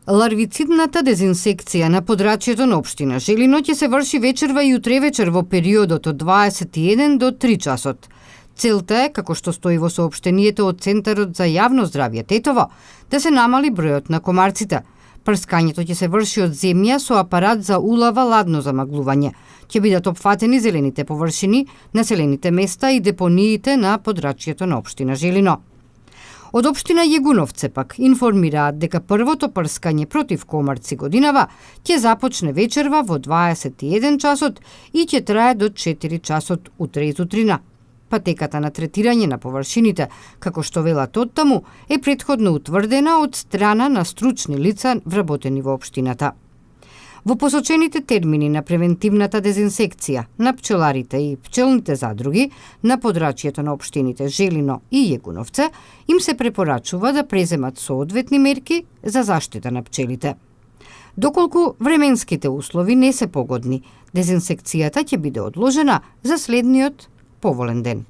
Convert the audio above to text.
Ларвицидната дезинсекција на подрачјето на општина Желино ќе се врши вечерва и утре вечер во периодот од 21 до 3 часот. Целта е, како што стои во соопштението од Центарот за јавно здравје Тетово, да се намали бројот на комарците. Прскањето ќе се врши од земја со апарат за улава ладно замаглување. Ќе бидат опфатени зелените површини, населените места и депониите на подрачјето на општина Желино. Од општина Јегуновце пак информираат дека првото прскање против комарци годинава ќе започне вечерва во 21 часот и ќе трае до 4 часот утре изутрина. Патеката на третирање на површините, како што велат оттаму, е претходно утврдена од страна на стручни лица вработени во општината. Во посочените термини на превентивната дезинсекција на пчеларите и пчелните задруги на подрачјето на општините Желино и Јегуновце им се препорачува да преземат соодветни мерки за заштита на пчелите. Доколку временските услови не се погодни, дезинсекцијата ќе биде одложена за следниот поволен ден.